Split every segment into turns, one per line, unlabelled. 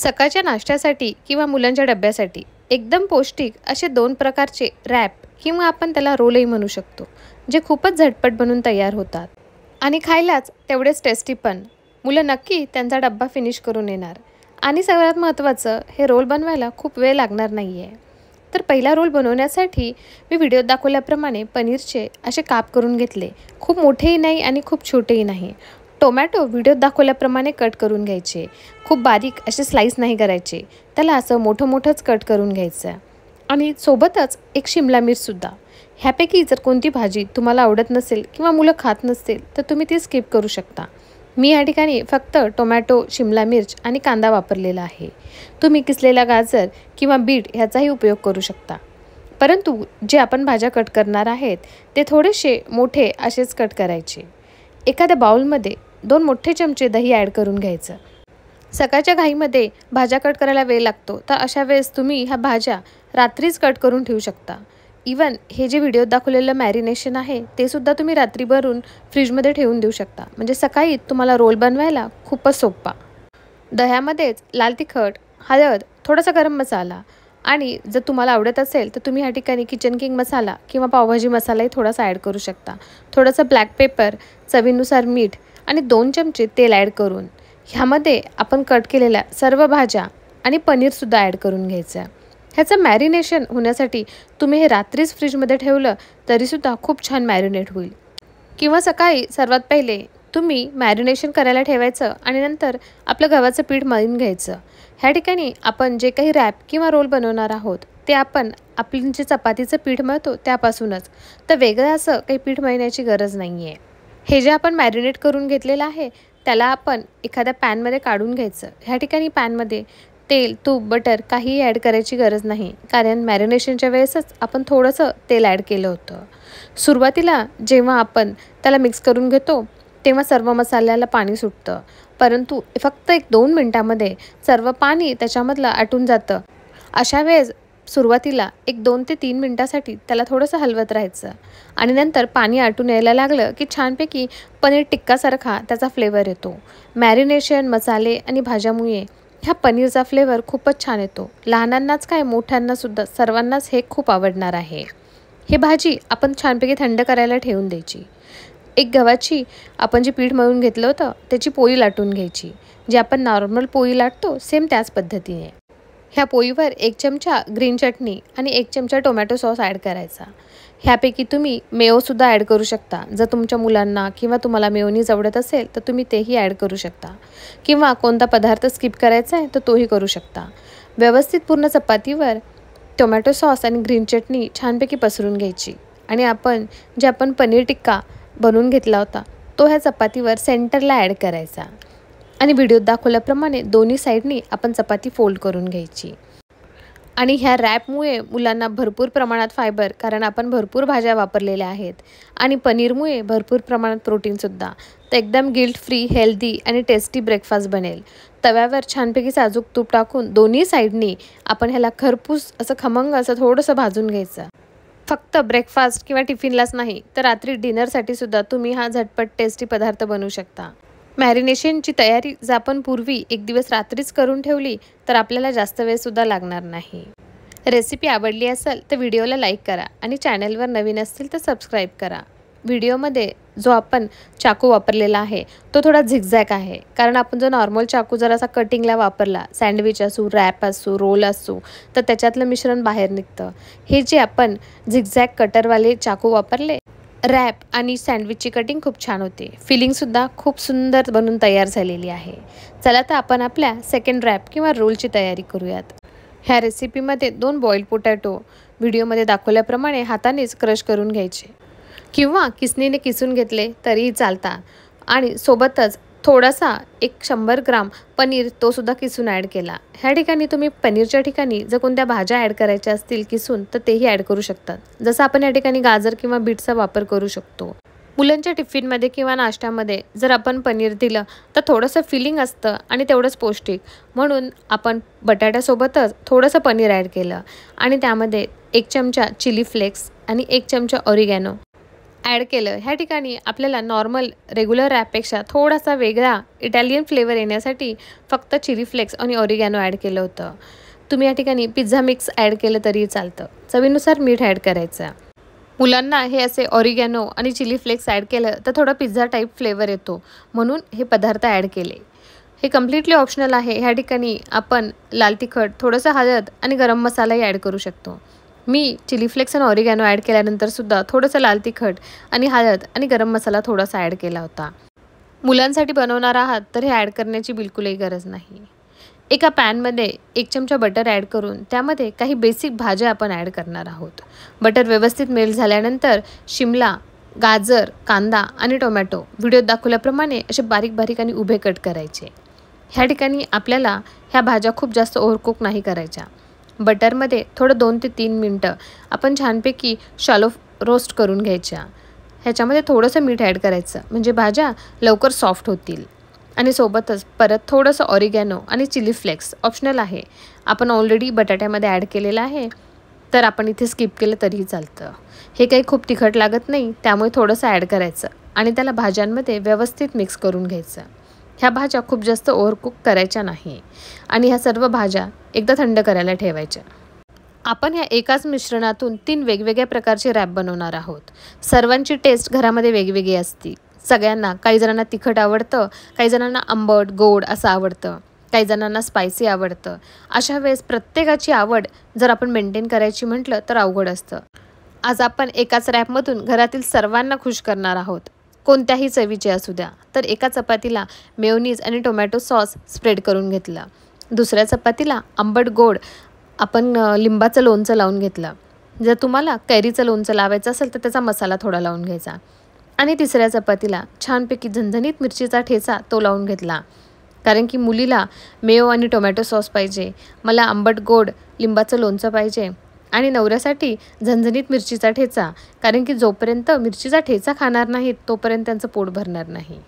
सकाळच्या नाश्त्यासाठी किंवा मुलांच्या डब्यासाठी एकदम पौष्टिक असे 2 प्रकारचे रॅप किंवा आपण त्याला रोलही म्हणू शकतो, जे खूपच झटपट बनून तयार होतात आणि खायलाच तेवढेच टेस्टी पण. मुलं नक्की त्यांचा डब्बा फिनिश करून येणार. आणि सगळ्यात महत्त्वाचं, हे रोल बनवायला खूप वेळ लागणार नाही आहे. तर पहिला रोल बनवण्यासाठी मी व्हिडिओत दाखवल्याप्रमाणे पनीरचे असे काप करून घेतले. खूप मोठेही नाही आणि खूप छोटेही नाही. टोमॅटो व्हिडिओत दाखवल्याप्रमाणे कट करून घ्यायचे. खूप बारीक असे स्लाइस नाही करायचे. त्याला असं मोठंच कट करून घ्यायचं. आणि सोबतच एक शिमला मिरचसुद्धा. ह्यापैकी जर कोणती भाजी तुम्हाला आवडत नसेल किंवा मुलं खात नसतील तर तुम्ही ती स्किप करू शकता. मी या ठिकाणी फक्त टोमॅटो, शिमला मिर्च आणि कांदा वापरलेला आहे. तुम्ही किसलेला गाजर किंवा बीट ह्याचाही उपयोग करू शकता. परंतु जे आपण भाज्या कट करणार आहेत ते थोडेसे मोठे असेच कट करायचे. एखाद्या बाउलमध्ये 2 मोठे चमचे दही ॲड करून घ्यायचं. सकाळच्या घाईमध्ये भाज्या कट करायला वेळ लागतो, तर अशा वेळेस तुम्ही ह्या भाज्या रात्रीच कट करून ठेवू शकता. इवन हे जे व्हिडिओत दाखवलेलं मॅरिनेशन आहे ते सुद्धा तुम्ही रात्री भरून फ्रीजमध्ये ठेवून देऊ शकता. म्हणजे सकाळी तुम्हाला रोल बनवायला खूपच सोपा. दह्यामध्येच लाल तिखट, हळद, थोडासा गरम मसाला आणि जर तुम्हाला आवडत असेल तर तुम्ही ह्या ठिकाणी किचन किंग मसाला किंवा पावभाजी मसालाही थोडासा ॲड करू शकता. थोडंसं ब्लॅक पेपर, चवीनुसार मीठ आणि 2 चमचे तेल ॲड करून ह्यामध्ये आपण कट केलेल्या सर्व भाज्या आणि पनीरसुद्धा ॲड करून घ्यायचं. ह्याचं मॅरिनेशन होण्यासाठी तुम्ही हे रात्रीच फ्रीजमध्ये ठेवलं तरीसुद्धा खूप छान मॅरिनेट होईल. किंवा सकाळी सर्वात पहिले तुम्ही मॅरिनेशन करायला ठेवायचं आणि नंतर आपलं गव्हाचं पीठ मळून घ्यायचं. ह्या ठिकाणी आपण जे काही रॅप किंवा रोल बनवणार आहोत ते आपण आपलं जे चपातीचं पीठ मळतो त्यापासूनच, तर वेगळं असं काही पीठ मळण्याची गरज नाही आहे. हे जे आपण मॅरिनेट करून घेतलेलं आहे त्याला आपण एखाद्या पॅनमध्ये काढून घ्यायचं. ह्या ठिकाणी पॅनमध्ये तेल, तूप, बटर काहीही ॲड करायची गरज नाही, कारण मॅरिनेशनच्या वेळेसच आपण थोडंसं तेल ॲड केलं होतं. सुरुवातीला जेव्हा आपण त्याला मिक्स करून घेतो तेव्हा सर्व मसाल्याला पाणी सुटतं, परंतु फक्त 1-2 मिनटामध्ये सर्व पाणी त्याच्यामधलं आटून जातं. अशा वेळेस सुरुवातीला 2 ते 3 मिनटासाठी त्याला थोडंसं हलवत राहायचं आणि नंतर पाणी आटून यायला लागलं की छानपैकी पनीर टिक्कासारखा त्याचा फ्लेवर येतो. मॅरिनेशन, मसाले आणि भाज्यामुळे ह्या पनीरचा फ्लेवर खूपच छान येतो. लहानांनाच काय, मोठ्यांनासुद्धा सर्वांनाच हे खूप आवडणार आहे. ही भाजी आपण छानपैकी थंड करायला ठेवून द्यायची. एक गव्हाची आपण जे पीठ मळून घेतलं होतं त्याची पोळी लाटून घ्यायची. जी आपण नॉर्मल पोळी लाटतो सेम त्याच पद्धतीने. ह्या पोळीवर 1 चमचा ग्रीन चटणी आणि 1 चमचा टोमॅटो सॉस ॲड करायचा. ह्यापैकी तुम्ही मेयोसुद्धा ॲड करू शकता. जर तुमच्या मुलांना किंवा तुम्हाला मेयोनीज आवडत असेल तर तुम्ही तेही ॲड करू शकता. किंवा कोणता पदार्थ स्किप करायचा आहे तर तोही करू शकता. व्यवस्थित पूर्ण चपातीवर टोमॅटो सॉस आणि ग्रीन चटणी छानपैकी पसरून घ्यायची आणि आपण पनीर टिक्का बनवून घेतला होता तो ह्या चपातीवर सेंटरला ॲड करायचा आणि व्हिडिओत दाखवल्याप्रमाणे दोन्ही साईडनी आपण चपाती फोल्ड करून घ्यायची. आणि ह्या रॅपमुळे मुलांना भरपूर प्रमाणात फायबर, कारण आपण भरपूर भाज्या वापरलेल्या आहेत आणि पनीरमुळे भरपूर प्रमाणात प्रोटीनसुद्धा. तर एकदम गिल्ट फ्री, हेल्दी आणि टेस्टी ब्रेकफास्ट बनेल. तव्यावर छानपैकी साजूक तूप टाकून दोन्ही साईडनी आपण ह्याला खरपूस असं खमंग असं थोडंसं भाजून घ्यायचं. फक्त ब्रेकफास्ट किंवा टिफिनलाच नाही तर रात्री डिनरसाठी सुद्धा तुम्ही हा झटपट टेस्टी पदार्थ बनवू शकता. मॅरिनेशनची तयारी जर आपण पूर्वी 1 दिवस रात्रीच करून ठेवली तर आपल्याला जास्त वेळसुद्धा लागणार नाही. रेसिपी आवडली असेल तर व्हिडिओला लाईक करा आणि चॅनलवर नवीन असतील तर सबस्क्राईब करा. व्हिडिओमध्ये जो आपण चाकू वापरलेला आहे तो थोडा झिगझॅग आहे, कारण आपण जो नॉर्मल चाकू जर असा कटिंगला वापरला, सँडविच असो, रॅप असो, रोल असो, तर त्याच्यातलं मिश्रण बाहेर निघतं. हे जे आपण झिगझॅग कटरवाले चाकू वापरले, रॅप आणि सँडविचची कटिंग खूप छान होते. फिलिंगसुद्धा खूप सुंदर बनून तयार झालेली आहे. चला तर आपण आपल्या सेकंड रॅप किंवा रोलची तयारी करूयात. ह्या रेसिपीमध्ये 2 बॉइल्ड पोटॅटो व्हिडिओमध्ये दाखवल्याप्रमाणे हातानेच क्रश करून घ्यायचे किंवा किसणीने किसून घेतले तरीही चालतात. आणि सोबतच थोडासा 100 ग्राम पनीर तो सुद्धा किसून ॲड केला. ह्या ठिकाणी तुम्ही पनीरच्या ठिकाणी जर कोणत्या भाज्या ॲड करायच्या असतील किसून तर तेही ॲड करू शकतात. जसं आपण या ठिकाणी गाजर किंवा बीटचा वापर करू शकतो. मुलांच्या टिफिनमध्ये किंवा नाश्त्यामध्ये जर आपण पनीर दिलं तर थोडंसं फिलिंग असतं आणि तेवढंच पौष्टिक, म्हणून आपण बटाट्यासोबतच थोडंसं पनीर ॲड केलं आणि त्यामध्ये 1 चमचा चिली फ्लेक्स आणि 1 चमचा ऑरिगॅनो ॲड केलं. ह्या ठिकाणी आपल्याला नॉर्मल रेग्युलर रॅपपेक्षा थोडासा वेगळा इटालियन फ्लेवर येण्यासाठी फक्त चिली फ्लेक्स आणि ऑरिगॅनो ॲड केलं होतं. तुम्ही या ठिकाणी पिझ्झा मिक्स ॲड केलं तरी चालतं. चवीनुसार मीठ ॲड करायचं. मुलांना हे असे ऑरिगॅनो आणि चिली फ्लेक्स ॲड केलं तर थोडा पिझ्झा टाईप फ्लेवर येतो, म्हणून हे पदार्थ ॲड केले. हे कम्प्लिटली ऑप्शनल आहे. ह्या ठिकाणी आपण लाल तिखट, थोडंसं हळद आणि गरम मसालाही ॲड करू शकतो. मी चिली फ्लेक्स आणि ऑरिगॅनो ॲड केल्यानंतरसुद्धा थोडंसं लाल तिखट आणि हळद आणि गरम मसाला थोडासा ॲड केला होता. मुलांसाठी बनवणार आहात तर हे ॲड करण्याची बिलकुलही गरज नाही. एका पॅनमध्ये 1 चमचा बटर ॲड करून त्यामध्ये काही बेसिक भाज्या आपण ॲड करणार आहोत. बटर व्यवस्थित मेल्ट झाल्यानंतर शिमला, गाजर, कांदा आणि टोमॅटो व्हिडिओत दाखवल्याप्रमाणे असे बारीक बारीक आणि उभे कट करायचे. ह्या ठिकाणी आपल्याला ह्या भाज्या खूप जास्त ओव्हरकुक नाही करायच्या. बटरमध्ये थोडं 2 ते 3 मिनटं आपण छानपैकी शॅलो रोस्ट करून घ्यायच्या. ह्याच्यामध्ये थोडंसं मीठ ॲड करायचं म्हणजे भाज्या लवकर सॉफ्ट होतील. आणि सोबतच परत थोडंसं ऑरिगॅनो आणि चिली फ्लेक्स ऑप्शनल आहे. आपण ऑलरेडी बटाट्यामध्ये ॲड केलेलं आहे, तर आपण इथे स्किप केलं तरीही चालतं. हे काही खूप तिखट लागत नाही, त्यामुळे थोडंसं ॲड करायचं आणि त्याला भाज्यांमध्ये व्यवस्थित मिक्स करून घ्यायचं. ह्या भाज्या खूप जास्त ओव्हरकुक करायच्या नाही आणि ह्या सर्व भाज्या एकदा थंड करायला ठेवायच्या. आपण ह्या एकाच मिश्रणातून 3 वेगवेगळ्या प्रकारचे रॅप बनवणार आहोत. सर्वांची टेस्ट घरामध्ये वेगवेगळी असते. सगळ्यांना, काही जणांना तिखट आवडतं, काही जणांना आंबट, गोड असं आवडतं, काही जणांना स्पायसी आवडतं. अशा वेळेस प्रत्येकाची आवड जर आपण मेंटेन करायची म्हटलं तर अवघड असतं. आज आपण एकाच रॅपमधून घरातील सर्वांना खुश करणार आहोत. कोणत्याही चवीचे असू द्या. तर एका चपातीला मेयोनीज आणि टोमॅटो सॉस स्प्रेड करून घेतलं. दुसऱ्या चपातीला आंबट गोड आपण लिंबाचं लोणचं लावून घेतलं. जर तुम्हाला कैरीचं लोणचं लावायचं असेल तर त्याचा मसाला थोडा लावून घ्यायचा. आणि तिसऱ्या चपातीला छानपैकी झणझणीत मिरचीचा ठेचा तो लावून घेतला. कारण की मुलीला मेयो आणि टोमॅटो सॉस पाहिजे, मला आंबट गोड लिंबाचं लोणचं पाहिजे आणि नवऱ्यासाठी झणझणीत मिरचीचा ठेचा, कारण की जोपर्यंत मिरचीचा ठेचा खाणार नाहीत तोपर्यंत त्यांचं पोट भरणार नाही.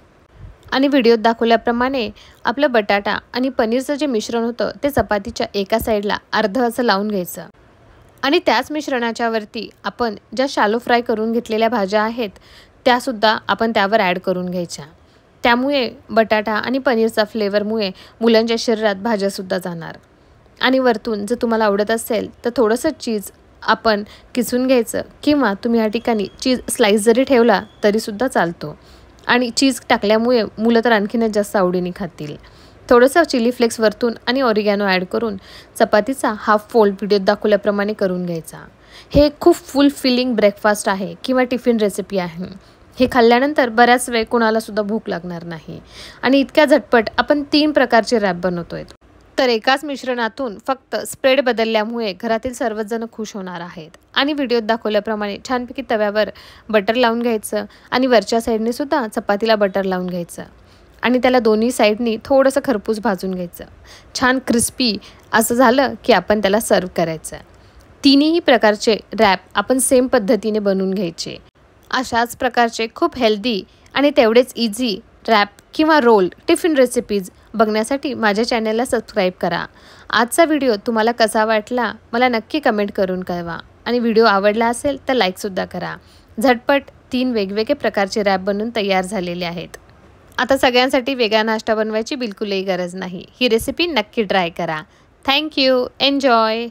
आणि व्हिडिओत दाखवल्याप्रमाणे आपलं बटाटा आणि पनीरचं जे मिश्रण होतं ते चपातीच्या एका साईडला अर्धं असं लावून घ्यायचं. आणि त्याच मिश्रणाच्या वरती आपण ज्या शॅलो फ्राय करून घेतलेल्या भाज्या आहेत त्यासुद्धा आपण त्यावर ॲड करून घ्यायच्या. त्यामुळे बटाटा आणि पनीरचा फ्लेवरमुळे मुलांच्या शरीरात भाज्यासुद्धा जाणार. आणि वरतून जर तुम्हाला आवडत असेल तर थोडंसं चीज आपण किसून घ्यायचं किंवा तुम्ही या ठिकाणी चीज स्लाइस जरी ठेवला तरीसुद्धा चालतो. आणि चीज टाकल्यामुळे मुलं तर आणखीनच जास्त आवडीने खातील. थोडंसं चिली फ्लेक्स वरतून आणि ऑरिगॅनो ॲड करून चपातीचा हाफ फोल्ड व्हिडिओत दाखवल्याप्रमाणे करून घ्यायचा. हे खूप फुल फिलिंग ब्रेकफास्ट आहे किंवा टिफिन रेसिपी आहे. हे खाल्ल्यानंतर बऱ्याच वेळ कोणालासुद्धा भूक लागणार नाही. आणि इतक्या झटपट आपण 3 प्रकारचे रॅप बनवतोय. तर एकाच मिश्रणातून फक्त स्प्रेड बदलल्यामुळे घरातील सर्वच जण खुश होणार आहेत. आणि व्हिडिओत दाखवल्याप्रमाणे छानपैकी तव्यावर बटर लावून घ्यायचं आणि वरच्या साईडने सुद्धा चपातीला बटर लावून घ्यायचं आणि त्याला दोन्ही साईडनी थोडंसं खरपूस भाजून घ्यायचं. छान क्रिस्पी असं झालं की आपण त्याला सर्व करायचं. तिन्ही प्रकारचे रॅप आपण सेम पद्धतीने बनवून घ्यायचे. अशाच प्रकारचे खूप हेल्दी आणि तेवढेच इझी रॅप किंवा रोल टिफिन रेसिपीज बघण्यासाठी माझ्या चॅनलला सबस्क्राईब करा. आजचा व्हिडिओ तुम्हाला कसा वाटला मला नक्की कमेंट करून कळवा आणि व्हिडिओ आवडला असेल तर लाईकसुद्धा करा. झटपट 3 वेगवेगळे प्रकारचे रॅप बनवून तयार झालेले आहेत. आता सगळ्यांसाठी वेगळा नाश्ता बनवायची बिलकुलही गरज नाही. ही रेसिपी नक्की ट्राय करा. थँक्यू. एन्जॉय.